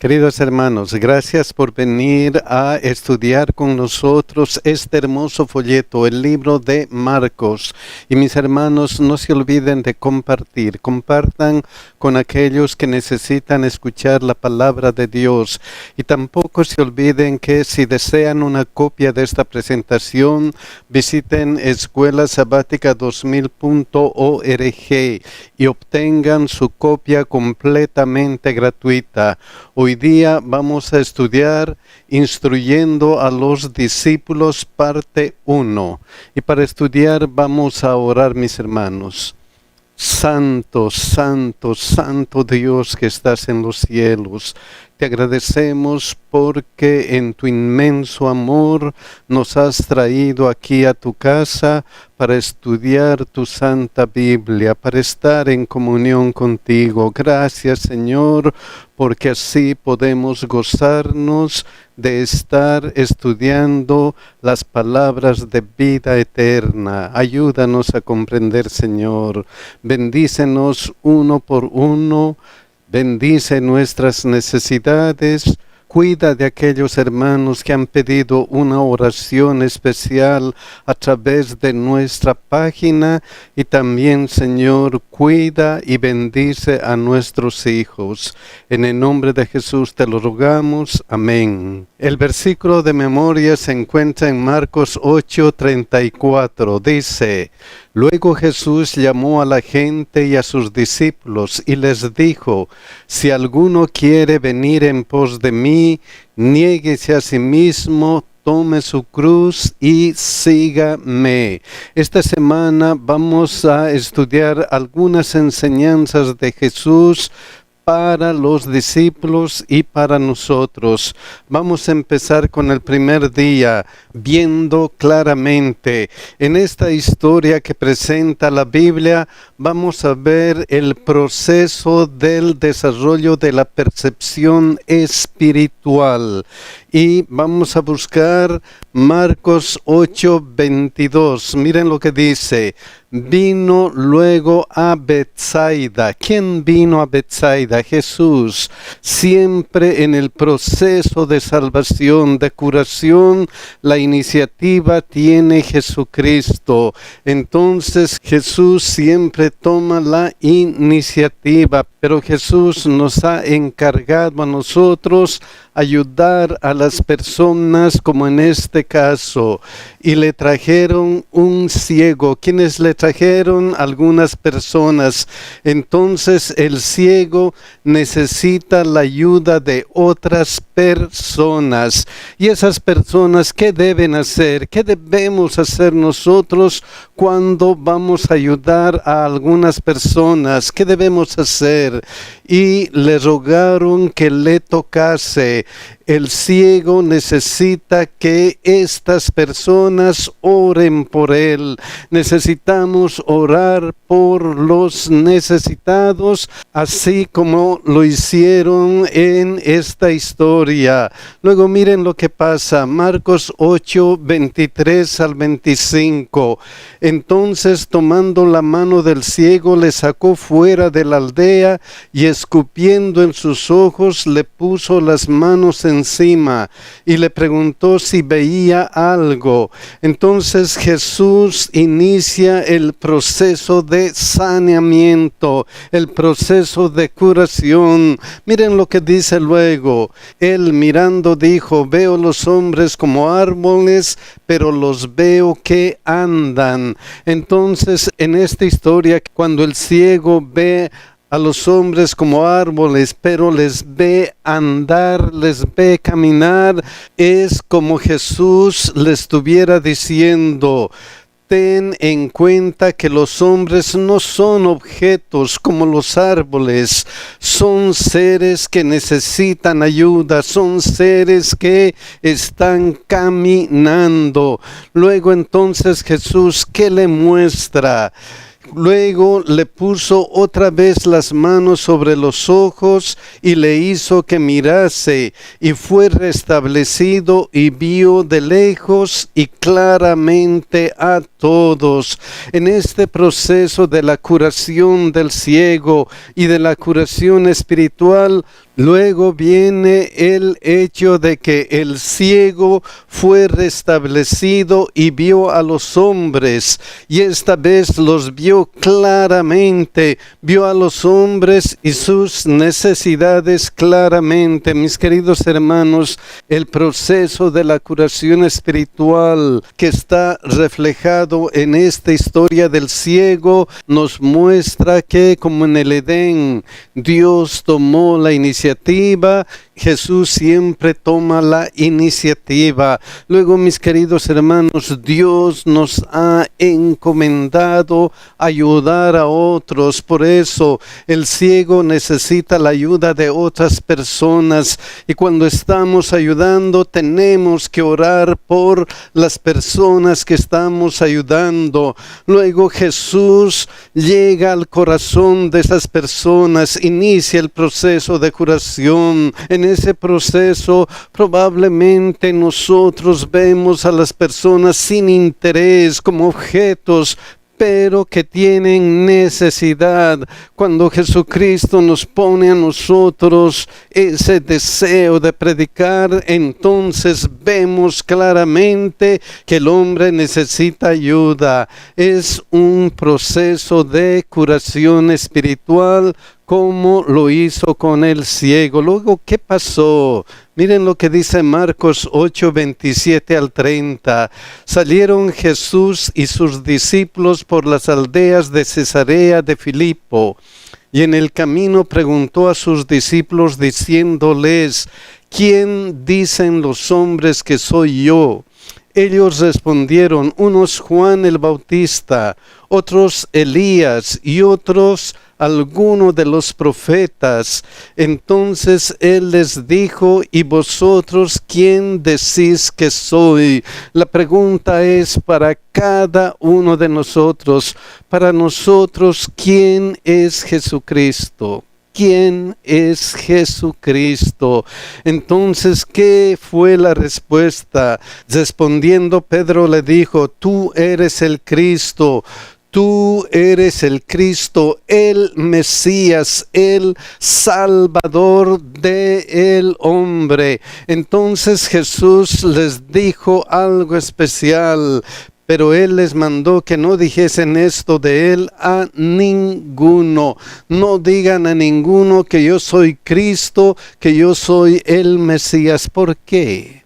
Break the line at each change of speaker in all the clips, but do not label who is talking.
Queridos hermanos, gracias por venir a estudiar con nosotros este hermoso folleto, el libro de Marcos. Y mis hermanos, no se olviden de compartir. Compartan con aquellos que necesitan escuchar la palabra de Dios. Y tampoco se olviden que si desean una copia de esta presentación, visiten escuelasabatica2000.org y obtengan su copia completamente gratuita. Hoy día vamos a estudiar Instruyendo a los discípulos, parte 1. Y para estudiar vamos a orar, mis hermanos. Santo, santo, santo Dios que estás en los cielos, te agradecemos porque en tu inmenso amor nos has traído aquí a tu casa para estudiar tu Santa Biblia, para estar en comunión contigo. Gracias, Señor, porque así podemos gozarnos de estar estudiando las palabras de vida eterna. Ayúdanos a comprender, Señor. Bendícenos uno por uno. Bendice nuestras necesidades. Cuida de aquellos hermanos que han pedido una oración especial a través de nuestra página. Y también, Señor, cuida y bendice a nuestros hijos. En el nombre de Jesús te lo rogamos. Amén. El versículo de memoria se encuentra en Marcos 8:34. Dice: Luego Jesús llamó a la gente y a sus discípulos y les dijo: Si alguno quiere venir en pos de mí, niéguese a sí mismo, tome su cruz y sígame. Esta semana vamos a estudiar algunas enseñanzas de Jesús para los discípulos y para nosotros. Vamos a empezar con el primer día, viendo claramente. En esta historia que presenta la Biblia, vamos a ver el proceso del desarrollo de la percepción espiritual. Y vamos a buscar Marcos 8:22. Miren lo que dice. Vino luego a Betsaida. ¿Quién vino a Betsaida? Jesús. Siempre en el proceso de salvación, de curación, la iniciativa tiene Jesucristo. Entonces Jesús siempre toma la iniciativa, pero Jesús nos ha encargado a nosotros ayudar a las personas, como en este caso, y le trajeron un ciego. ¿Quiénes le trajeron? Algunas personas. Entonces el ciego necesita la ayuda de otras personas. Y esas personas, ¿qué deben hacer? ¿Qué debemos hacer nosotros cuando vamos a ayudar a algunas personas? ¿Qué debemos hacer? Y le rogaron que le tocase. El ciego necesita que estas personas oren por él. Necesitamos orar por los necesitados, así como lo hicieron en esta historia. Luego miren lo que pasa. Marcos 8:23 al 25. Entonces, tomando la mano del ciego, le sacó fuera de la aldea y escupiendo en sus ojos, le puso las manos encima y le preguntó si veía algo. Entonces Jesús inicia el proceso de saneamiento, el proceso de curación. Miren lo que dice luego. Él mirando dijo: veo los hombres como árboles, pero los veo que andan. Entonces en esta historia, cuando el ciego ve a los hombres como árboles, pero les ve andar, les ve caminar, es como Jesús les estuviera diciendo: ten en cuenta que los hombres no son objetos como los árboles, son seres que necesitan ayuda, son seres que están caminando. Luego entonces Jesús, ¿qué le muestra? Luego le puso otra vez las manos sobre los ojos y le hizo que mirase, y fue restablecido y vio de lejos y claramente a todos. En este proceso de la curación del ciego y de la curación espiritual, luego viene el hecho de que el ciego fue restablecido y vio a los hombres, y esta vez los vio claramente, vio a los hombres y sus necesidades claramente. Mis queridos hermanos, el proceso de la curación espiritual que está reflejado en esta historia del ciego nos muestra que, como en el Edén, Dios tomó la iniciativa. Jesús siempre toma la iniciativa. Luego, mis queridos hermanos, Dios nos ha encomendado ayudar a otros. Por eso el ciego necesita la ayuda de otras personas, y cuando estamos ayudando tenemos que orar por las personas que estamos ayudando. Luego Jesús llega al corazón de esas personas, inicia el proceso de curación. En ese proceso probablemente nosotros vemos a las personas sin interés, como objetos, pero que tienen necesidad. Cuando Jesucristo nos pone a nosotros ese deseo de predicar, entonces vemos claramente que el hombre necesita ayuda. Es un proceso de curación espiritual, como lo hizo con el ciego. Luego, ¿qué pasó? Miren lo que dice Marcos 8, 27 al 30. Salieron Jesús y sus discípulos por las aldeas de Cesarea de Filipo, y en el camino preguntó a sus discípulos diciéndoles: ¿quién dicen los hombres que soy yo? Ellos respondieron: unos Juan el Bautista, otros Elías, y otros alguno de los profetas. Entonces él les dijo: ¿y vosotros quién decís que soy? La pregunta es para cada uno de nosotros. Para nosotros, ¿quién es Jesucristo? ¿Quién es Jesucristo? Entonces, ¿qué fue la respuesta? Respondiendo, Pedro le dijo: tú eres el Cristo. Tú eres el Cristo, el Mesías, el Salvador del hombre. Entonces Jesús les dijo algo especial, pero él les mandó que no dijesen esto de él a ninguno. No digan a ninguno que yo soy Cristo, que yo soy el Mesías. ¿Por qué?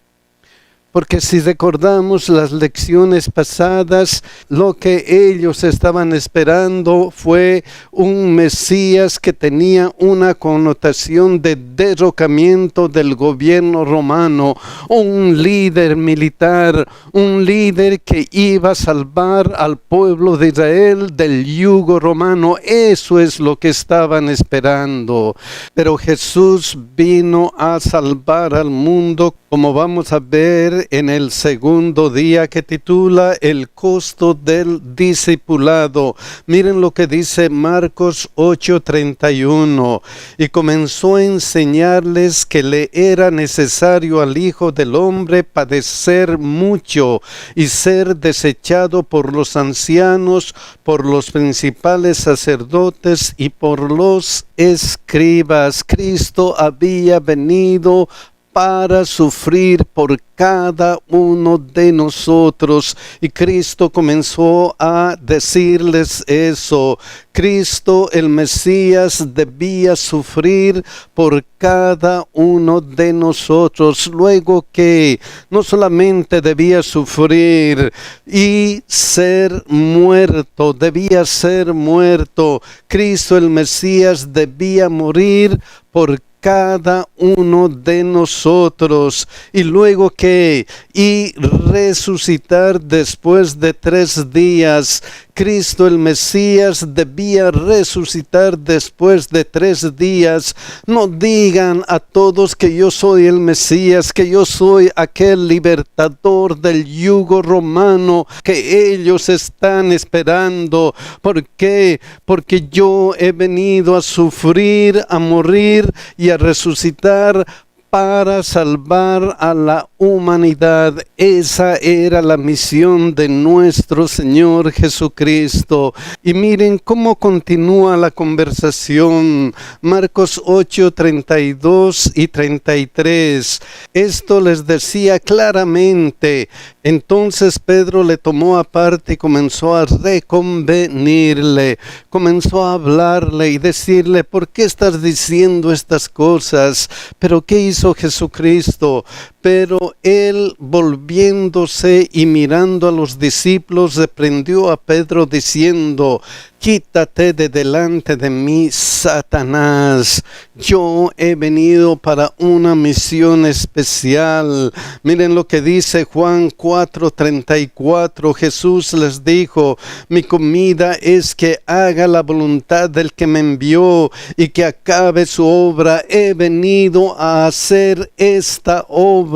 Porque si recordamos las lecciones pasadas, lo que ellos estaban esperando fue un Mesías que tenía una connotación de derrocamiento del gobierno romano, un líder militar, un líder que iba a salvar al pueblo de Israel del yugo romano. Eso es lo que estaban esperando. Pero Jesús vino a salvar al mundo, como vamos a ver en el segundo día, que titula El costo del discipulado. Miren lo que dice Marcos 8:31. Y comenzó a enseñarles que le era necesario al Hijo del Hombre padecer mucho y ser desechado por los ancianos, por los principales sacerdotes y por los escribas. Cristo había venido para sufrir por cada uno de nosotros, y Cristo comenzó a decirles eso. Cristo, el Mesías, debía sufrir por cada uno de nosotros. Luego que no solamente debía sufrir y ser muerto, debía ser muerto. Cristo, el Mesías, debía morir por cada uno de nosotros, y luego que y resucitar después de 3 días. Cristo el Mesías debía resucitar después de 3 días. No digan a todos que yo soy el Mesías, que yo soy aquel libertador del yugo romano que ellos están esperando. ¿Por qué? Porque yo he venido a sufrir, a morir y a resucitar para salvar a la humanidad. Esa era la misión de nuestro Señor Jesucristo. Y miren cómo continúa la conversación. Marcos 8, 32 y 33. Esto les decía claramente. Entonces Pedro le tomó aparte y comenzó a reconvenirle, comenzó a hablarle y decirle: ¿por qué estás diciendo estas cosas? ¿Pero qué hizo Jesucristo? Pero él, volviéndose y mirando a los discípulos, reprendió a Pedro diciendo: quítate de delante de mí, Satanás. Yo he venido para una misión especial. Miren lo que dice Juan 4:34. Jesús les dijo: mi comida es que haga la voluntad del que me envió y que acabe su obra. He venido a hacer esta obra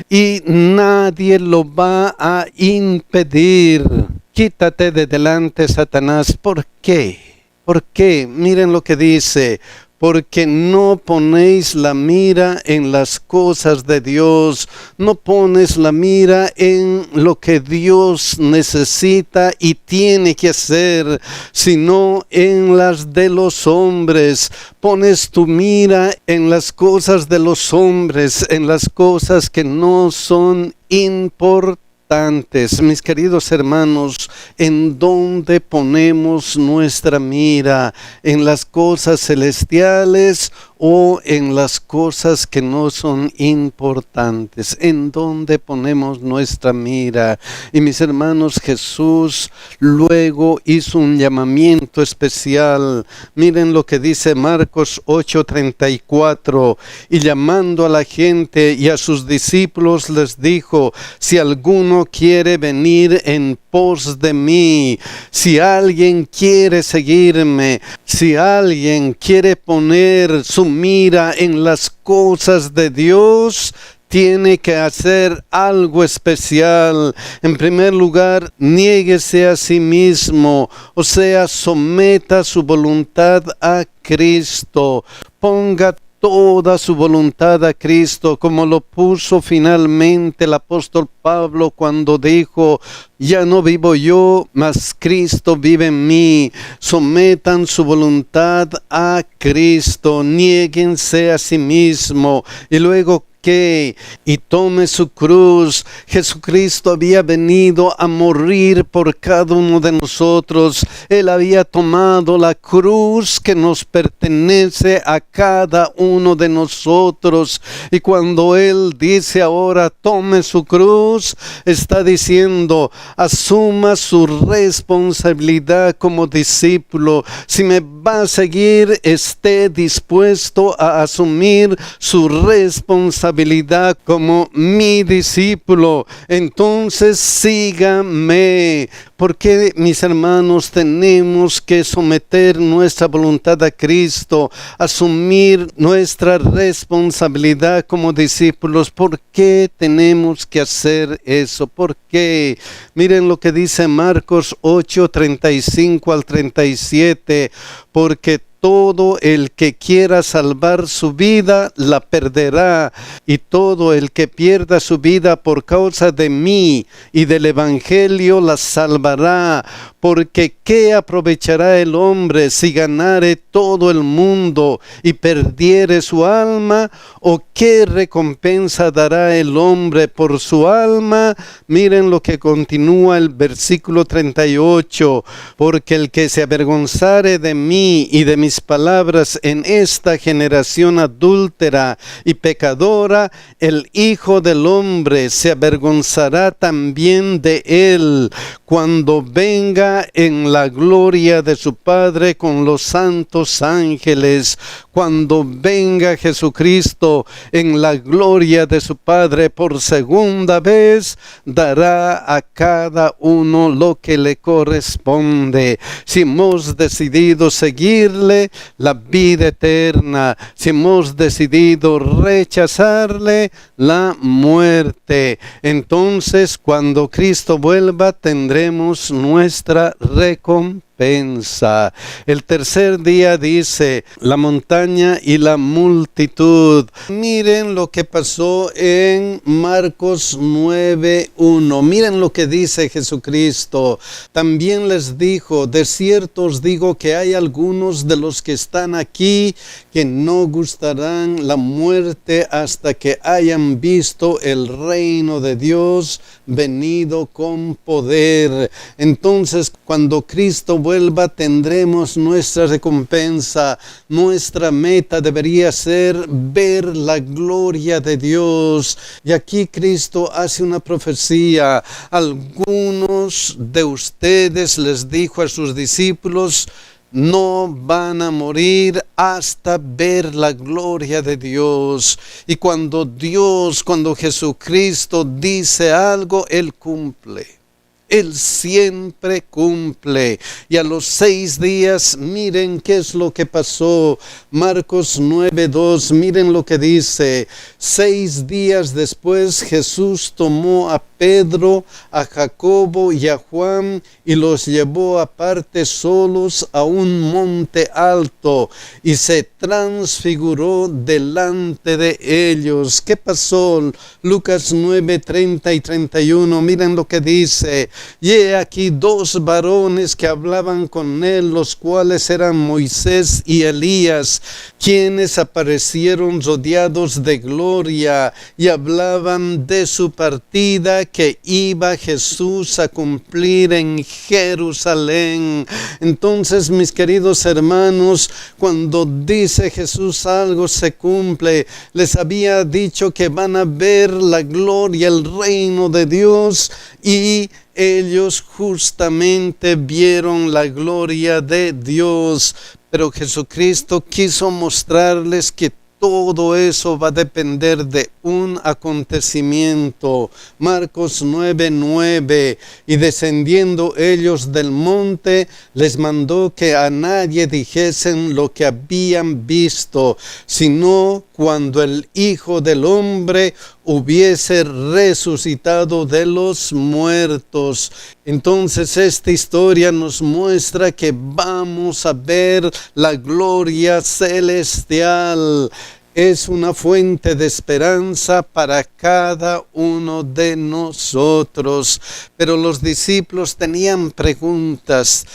y nadie lo va a impedir. Quítate de delante, Satanás. ¿Por qué? ¿Por qué? Miren lo que dice: porque no ponéis la mira en las cosas de Dios, no pones la mira en lo que Dios necesita y tiene que hacer, sino en las de los hombres. Pones tu mira en las cosas de los hombres, en las cosas que no son importantes. Mis queridos hermanos, ¿en dónde ponemos nuestra mira? ¿En las cosas celestiales o en las cosas que no son importantes? ¿En dónde ponemos nuestra mira? Y mis hermanos, Jesús luego hizo un llamamiento especial. Miren lo que dice Marcos 8:34. Y llamando a la gente y a sus discípulos les dijo: si alguno quiere venir en pos de mí, si alguien quiere seguirme, si alguien quiere poner su mira en las cosas de Dios, tiene que hacer algo especial. En primer lugar, niéguese a sí mismo, o sea, someta su voluntad a Cristo. Ponga toda su voluntad a Cristo, como lo puso finalmente el apóstol Pablo cuando dijo: ya no vivo yo, mas Cristo vive en mí. Sometan su voluntad a Cristo, niéguense a sí mismo. Y luego, y tome su cruz. Jesucristo había venido a morir por cada uno de nosotros. Él había tomado la cruz que nos pertenece a cada uno de nosotros. Y cuando Él dice ahora tome su cruz, está diciendo: asuma su responsabilidad como discípulo. Si me va a seguir, esté dispuesto a asumir su responsabilidad como mi discípulo. Entonces síganme. Porque, mis hermanos, tenemos que someter nuestra voluntad a Cristo, asumir nuestra responsabilidad como discípulos. ¿Por qué tenemos que hacer eso? ¿Por qué? Miren lo que dice Marcos 8:35 al 37. Porque todo el que quiera salvar su vida, la perderá. Y todo el que pierda su vida por causa de mí y del Evangelio, la salvará. Porque ¿qué aprovechará el hombre si ganare todo el mundo y perdiere su alma? ¿O qué recompensa dará el hombre por su alma? Miren lo que continúa el versículo 38. Porque el que se avergonzare de mí y de mis palabras en esta generación adúltera y pecadora, el Hijo del Hombre se avergonzará también de él cuando venga en la gloria de su Padre con los santos ángeles. Cuando venga Jesucristo en la gloria de su Padre por segunda vez, dará a cada uno lo que le corresponde. Si hemos decidido seguirle, la vida eterna. Si hemos decidido rechazarle, la muerte. Entonces, cuando Cristo vuelva, tendremos nuestra recompensa. recompensa. El tercer día dice, la montaña y la multitud. Miren lo que pasó en Marcos 9:1. Miren lo que dice Jesucristo. También les dijo, de cierto os digo que hay algunos de los que están aquí que no gustarán la muerte hasta que hayan visto el reino de Dios venido con poder. Entonces, cuando Cristo vuelva, tendremos nuestra recompensa. Nuestra meta debería ser ver la gloria de Dios. Y aquí Cristo hace una profecía. Algunos de ustedes, les dijo a sus discípulos, no van a morir hasta ver la gloria de Dios. Y cuando Jesucristo dice algo, Él cumple. Él siempre cumple. Y a los 6 días, miren qué es lo que pasó. Marcos 9:2, miren lo que dice. 6 días después, Jesús tomó a Pedro, a Jacobo y a Juan y los llevó aparte solos a un monte alto y se transfiguró delante de ellos. ¿Qué pasó? Lucas 9:30 y 31, miren lo que dice. Y he aquí 2 varones que hablaban con él, los cuales eran Moisés y Elías, quienes aparecieron rodeados de gloria y hablaban de su partida que iba Jesús a cumplir en Jerusalén. Entonces, mis queridos hermanos, cuando dice Jesús algo, se cumple. Les había dicho que van a ver la gloria, el reino de Dios, y ellos justamente vieron la gloria de Dios. Pero Jesucristo quiso mostrarles que todo eso va a depender de un acontecimiento. Marcos 9:9. Y descendiendo ellos del monte, les mandó que a nadie dijesen lo que habían visto, sino cuando el Hijo del Hombre hubiese resucitado de los muertos. Entonces esta historia nos muestra que vamos a ver la gloria celestial. Es una fuente de esperanza para cada uno de nosotros. Pero los discípulos tenían preguntas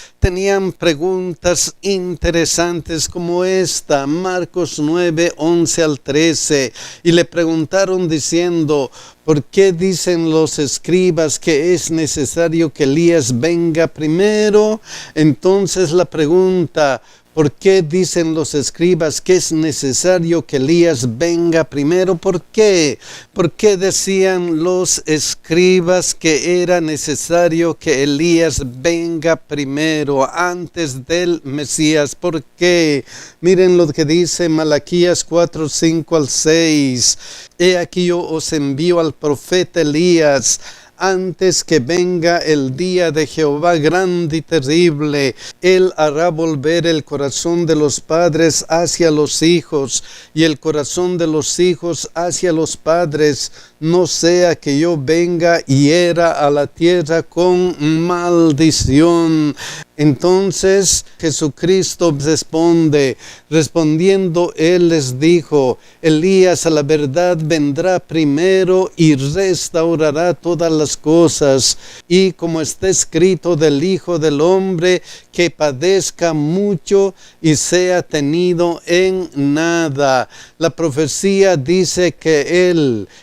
interesantes como esta, Marcos 9:11 al 13. Y le preguntaron diciendo, ¿por qué dicen los escribas que es necesario que Elías venga primero? Entonces la pregunta, ¿por qué dicen los escribas que es necesario que Elías venga primero? ¿Por qué? ¿Por qué decían los escribas que era necesario que Elías venga primero, antes del Mesías? ¿Por qué? Miren lo que dice Malaquías 4:5 al 6. He aquí yo os envío al profeta Elías, antes que venga el día de Jehová grande y terrible. Él hará volver el corazón de los padres hacia los hijos y el corazón de los hijos hacia los padres, no sea que yo venga y hiera a la tierra con maldición. Entonces Jesucristo respondiendo él les dijo, Elías a la verdad vendrá primero y restaurará todas las cosas, y como está escrito del Hijo del Hombre, que padezca mucho y sea tenido en nada. La profecía dice que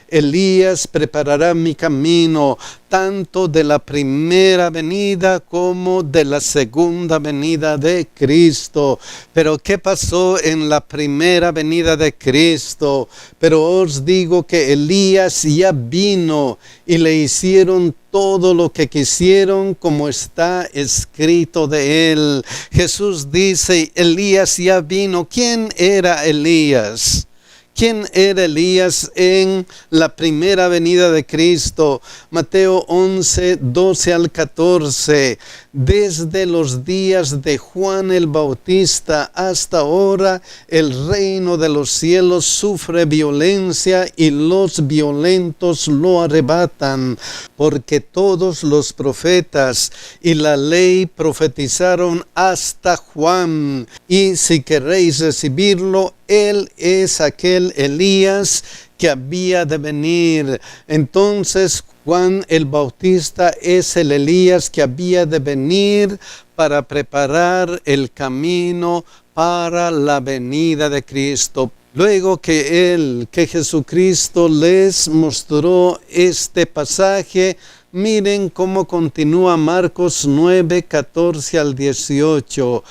Elías preparará mi camino, tanto de la primera venida como de la segunda venida de Cristo. Pero ¿qué pasó en la primera venida de Cristo? Pero os digo que Elías ya vino y le hicieron todo lo que quisieron, como está escrito de él. Jesús dice, Elías ya vino. ¿Quién era Elías? ¿Quién era Elías en la primera venida de Cristo? Mateo 11, 12 al 14. Desde los días de Juan el Bautista hasta ahora, el reino de los cielos sufre violencia y los violentos lo arrebatan, porque todos los profetas y la ley profetizaron hasta Juan. Y si queréis recibirlo, él es aquel Elías que había de venir. Entonces Juan el Bautista es el Elías que había de venir para preparar el camino para la venida de Cristo. Luego que Jesucristo les mostró este pasaje, miren cómo continúa Marcos 9, 14 al 18.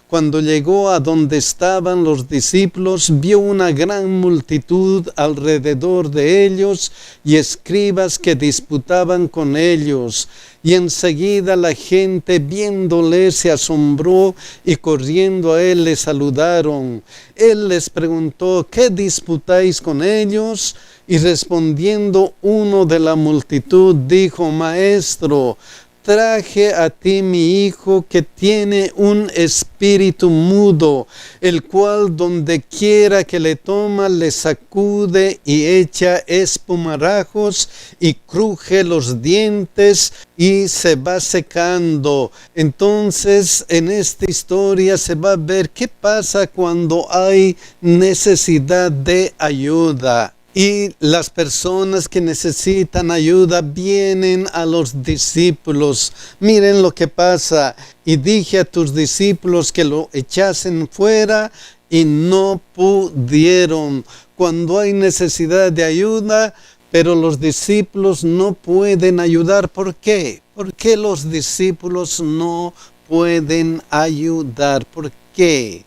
Cuando llegó a donde estaban los discípulos, vio una gran multitud alrededor de ellos y escribas que disputaban con ellos. Y enseguida la gente, viéndole, se asombró y corriendo a él le saludaron. Él les preguntó: ¿qué disputáis con ellos? Y respondiendo uno de la multitud, dijo: Maestro, traje a ti mi hijo que tiene un espíritu mudo, el cual donde quiera que le toma le sacude y echa espumarajos y cruje los dientes y se va secando. Entonces en esta historia se va a ver qué pasa cuando hay necesidad de ayuda. Y las personas que necesitan ayuda vienen a los discípulos. Miren lo que pasa. Y dije a tus discípulos que lo echasen fuera y no pudieron. Cuando hay necesidad de ayuda, pero los discípulos no pueden ayudar. ¿Por qué? ¿Por qué los discípulos no pueden ayudar? ¿Por qué?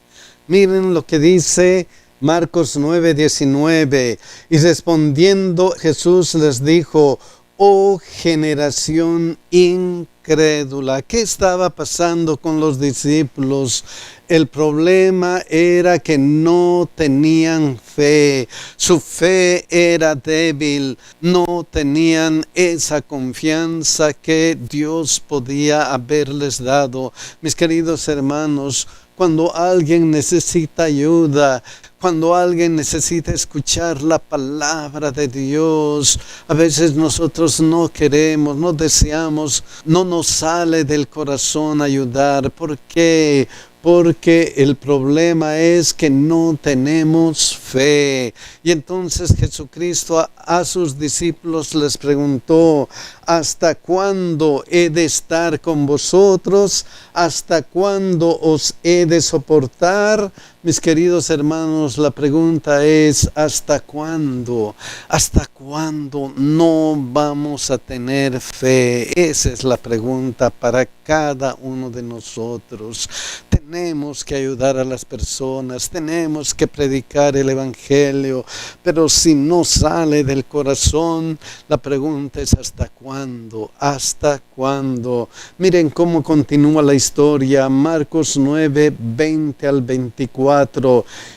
Miren lo que dice Marcos 9, 19. Y respondiendo Jesús les dijo: oh generación incrédula. ¿Qué estaba pasando con los discípulos? El problema era que no tenían fe. Su fe era débil. No tenían esa confianza que Dios podía haberles dado. Mis queridos hermanos, cuando alguien necesita ayuda, cuando alguien necesita escuchar la palabra de Dios, a veces nosotros no queremos, no deseamos, no nos sale del corazón ayudar. ¿Por qué? Porque el problema es que no tenemos fe. Y entonces Jesucristo a sus discípulos les preguntó: ¿hasta cuándo he de estar con vosotros? ¿Hasta cuándo os he de soportar? Mis queridos hermanos, la pregunta es: ¿hasta cuándo? ¿Hasta cuándo no vamos a tener fe? Esa es la pregunta para cada uno de nosotros. Tenemos que ayudar a las personas, tenemos que predicar el Evangelio, pero si no sale del corazón, la pregunta es: ¿hasta cuándo? ¿Hasta cuándo? Miren cómo continúa la historia, Marcos 9, 20 al 24.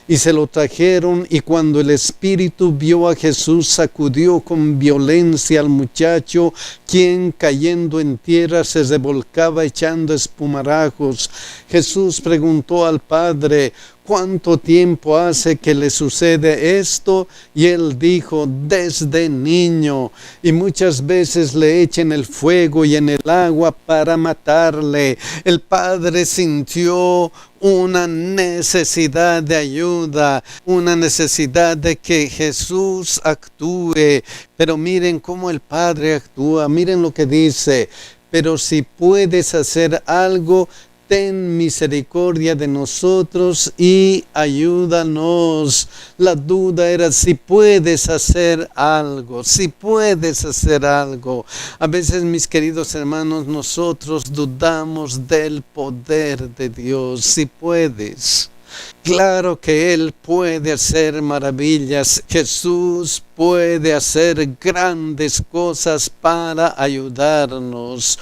Y se lo trajeron, y cuando el espíritu vio a Jesús, sacudió con violencia al muchacho, quien cayendo en tierra se revolcaba echando espumarajos. Jesús preguntó al padre: ¿cuánto tiempo hace que le sucede esto? Y él dijo: desde niño. Y muchas veces le echan el fuego y en el agua para matarle. El padre sintió una necesidad de ayuda, una necesidad de que Jesús actúe. Pero miren cómo el Padre actúa, miren lo que dice: pero si puedes hacer algo, ten misericordia de nosotros y ayúdanos. La duda era si puedes hacer algo, si puedes hacer algo. A veces, mis queridos hermanos, nosotros dudamos del poder de Dios. Si puedes. Claro que Él puede hacer maravillas. Jesús puede hacer grandes cosas para ayudarnos.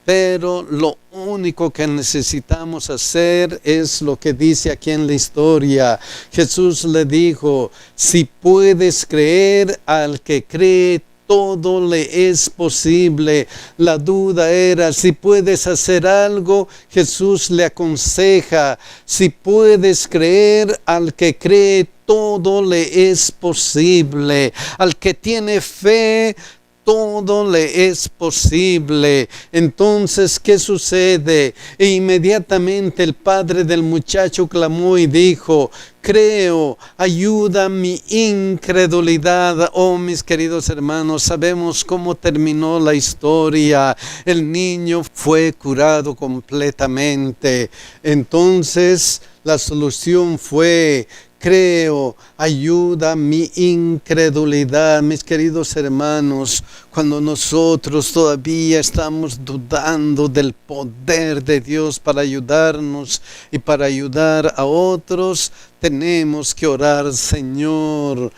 Pero lo único que necesitamos hacer es lo que dice aquí en la historia. Jesús le dijo, si puedes creer, al que cree, todo le es posible. La duda era, si puedes hacer algo, Jesús le aconseja, si puedes creer, al que cree, todo le es posible. Al que tiene fe, todo le es posible. Entonces, ¿qué sucede? E inmediatamente el padre del muchacho clamó y dijo, creo, ayuda mi incredulidad. Oh, mis queridos hermanos, sabemos cómo terminó la historia. El niño fue curado completamente. Entonces, la solución fue, creo, ayuda mi incredulidad. Mis queridos hermanos, cuando nosotros todavía estamos dudando del poder de Dios para ayudarnos y para ayudar a otros, tenemos que orar, Señor,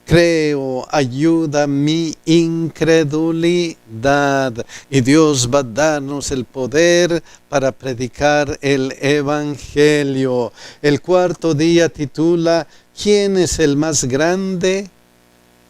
creo, ayuda mi incredulidad. Y Dios va a darnos el poder para predicar el Evangelio. El cuarto día titula, ¿quién es el más grande?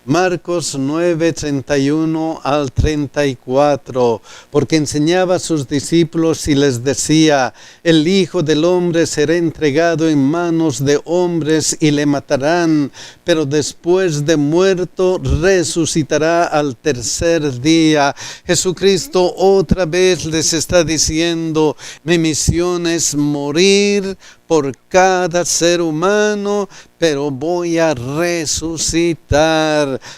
Marcos 9, 31 al 34, porque enseñaba a sus discípulos y les decía, el Hijo del Hombre será entregado en manos de hombres y le matarán, pero después de muerto resucitará al tercer día. Jesucristo otra vez les está diciendo, mi misión es morir por cada ser humano, pero voy a resucitar.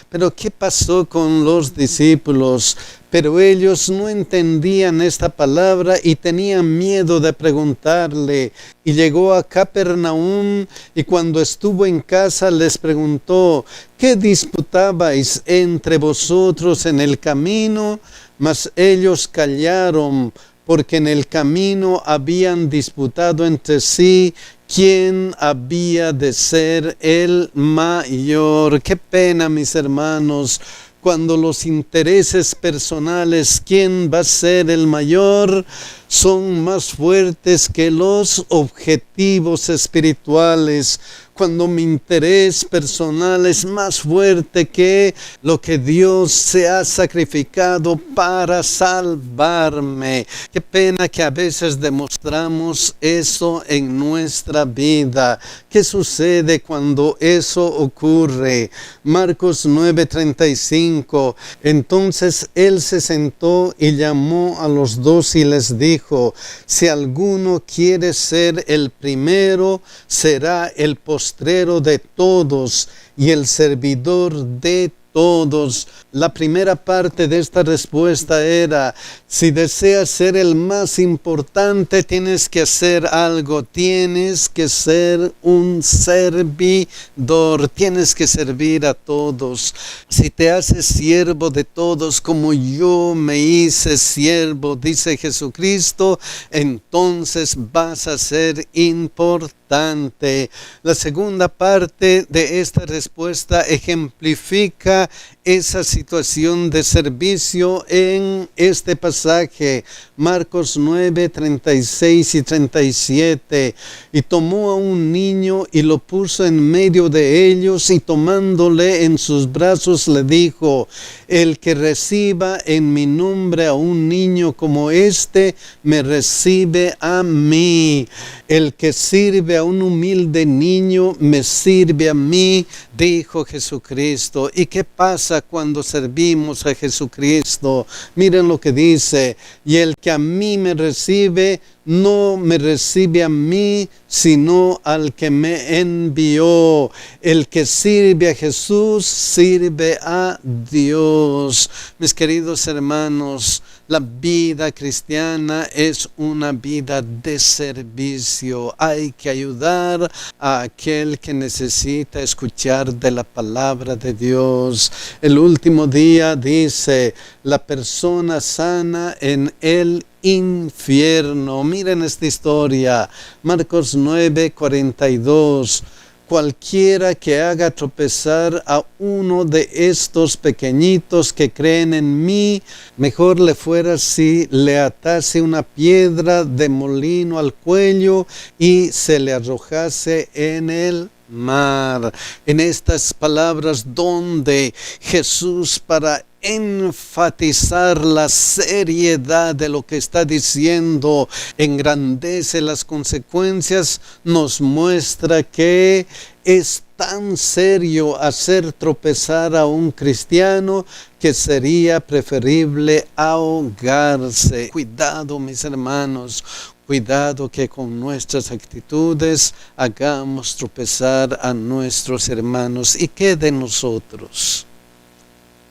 Pero ¿qué pasó con los discípulos? Pero ellos no entendían esta palabra y tenían miedo de preguntarle. Y llegó a Capernaum y cuando estuvo en casa les preguntó, ¿qué disputabais entre vosotros en el camino? Mas ellos callaron, porque en el camino habían disputado entre sí quién había de ser el mayor. Qué pena, mis hermanos, cuando los intereses personales, quién va a ser el mayor, son más fuertes que los objetivos espirituales. Cuando mi interés personal es más fuerte que lo que Dios se ha sacrificado para salvarme. Qué pena que a veces demostramos eso en nuestra vida. ¿Qué sucede cuando eso ocurre? Marcos 9:35. Entonces él se sentó y llamó a los 12 y les dijo, si alguno quiere ser el primero, será el postrero de todos y el servidor de todos. La primera parte de esta respuesta era, si deseas ser el más importante, tienes que hacer algo, tienes que ser un servidor, tienes que servir a todos. Si te haces siervo de todos como yo me hice siervo, dice Jesucristo, entonces vas a ser importante. La segunda parte de esta respuesta ejemplifica esa situación de servicio en este pasaje, Marcos 9, 36 y 37. Y tomó a un niño y lo puso en medio de ellos y tomándole en sus brazos le dijo, el que reciba en mi nombre a un niño como este, me recibe a mí. El que sirve a un humilde niño, me sirve a mí, dijo Jesucristo. ¿Y qué pasa cuando servimos a Jesucristo? Miren lo que dice, y el que a mí me recibe, no me recibe a mí, sino al que me envió. El que sirve a Jesús, sirve a Dios. Mis queridos hermanos, la vida cristiana es una vida de servicio. Hay que ayudar a aquel que necesita escuchar de la palabra de Dios. El último día dice, la persona sana en el infierno. Miren esta historia, Marcos 9, 42. cualquiera que haga tropezar a uno de estos pequeñitos que creen en mí, mejor le fuera si le atase una piedra de molino al cuello y se le arrojase en el mar. En estas palabras donde Jesús, para enfatizar la seriedad de lo que está diciendo, engrandece las consecuencias, nos muestra que es tan serio hacer tropezar a un cristiano que sería preferible ahogarse. Cuidado, mis hermanos. Cuidado que con nuestras actitudes hagamos tropezar a nuestros hermanos. ¿Y qué de nosotros?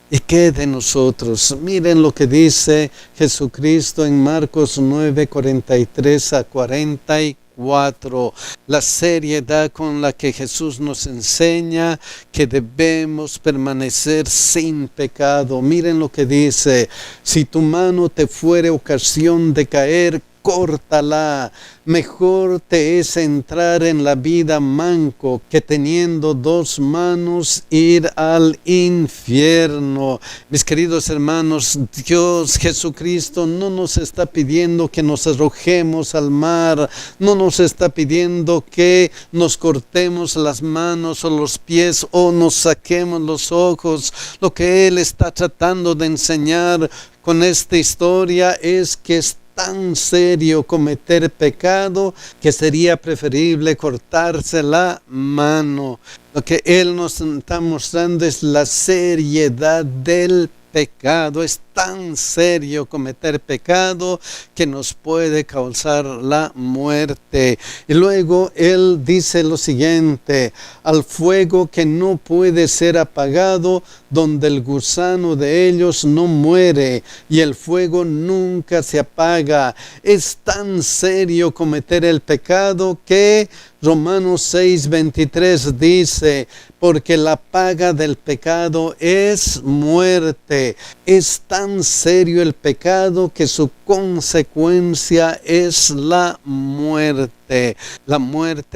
¿Y qué de nosotros? Miren lo que dice Jesucristo en Marcos 9, 43 a 44. La seriedad con la que Jesús nos enseña que debemos permanecer sin pecado. Miren lo que dice: si tu mano te fuere ocasión de caer, córtala. Mejor te es entrar en la vida manco que teniendo dos manos ir al infierno. Mis queridos hermanos, Dios Jesucristo no nos está pidiendo que nos arrojemos al mar, no nos está pidiendo que nos cortemos las manos o los pies o nos saquemos los ojos. Lo que Él está tratando de enseñar con esta historia es que es tan serio cometer pecado que sería preferible cortarse la mano. Lo que Él nos está mostrando es la seriedad del pecado. Es tan serio cometer pecado que nos puede causar la muerte. Y luego Él dice lo siguiente: al fuego que no puede ser apagado, donde el gusano de ellos no muere y el fuego nunca se apaga. Es tan serio cometer el pecado que Romanos 6:23 dice: porque la paga del pecado es muerte. Es tan serio el pecado que su consecuencia es la muerte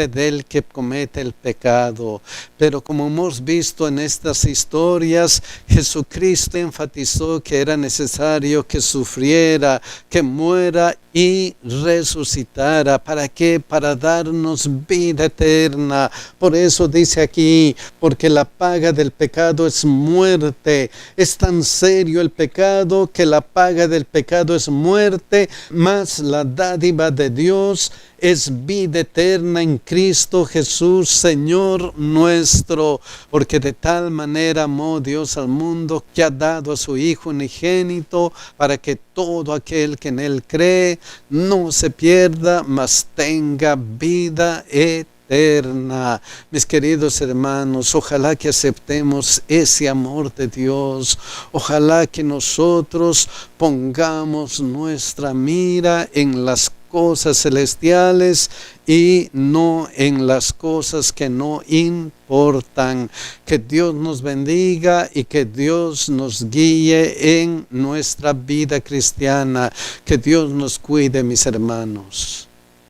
del que comete el pecado. Pero como hemos visto en estas historias, Jesucristo enfatizó que era necesario que sufriera, que muera y resucitara. ¿Para qué? Para darnos vida eterna. Por eso dice aquí: porque la paga del pecado es muerte. Es tan serio el pecado que la paga del pecado es muerte, mas la dádiva de Dios es vida eterna en Cristo Jesús, Señor nuestro. Porque de tal manera amó Dios al mundo que ha dado a su Hijo unigénito, para que todo aquel que en Él cree no se pierda, mas tenga vida eterna. Mis queridos hermanos, ojalá que aceptemos ese amor de Dios. Ojalá que nosotros pongamos nuestra mira en las cosas celestiales y no en las cosas que no importan. Que Dios nos bendiga y que Dios nos guíe en nuestra vida cristiana. Que Dios nos cuide, mis hermanos.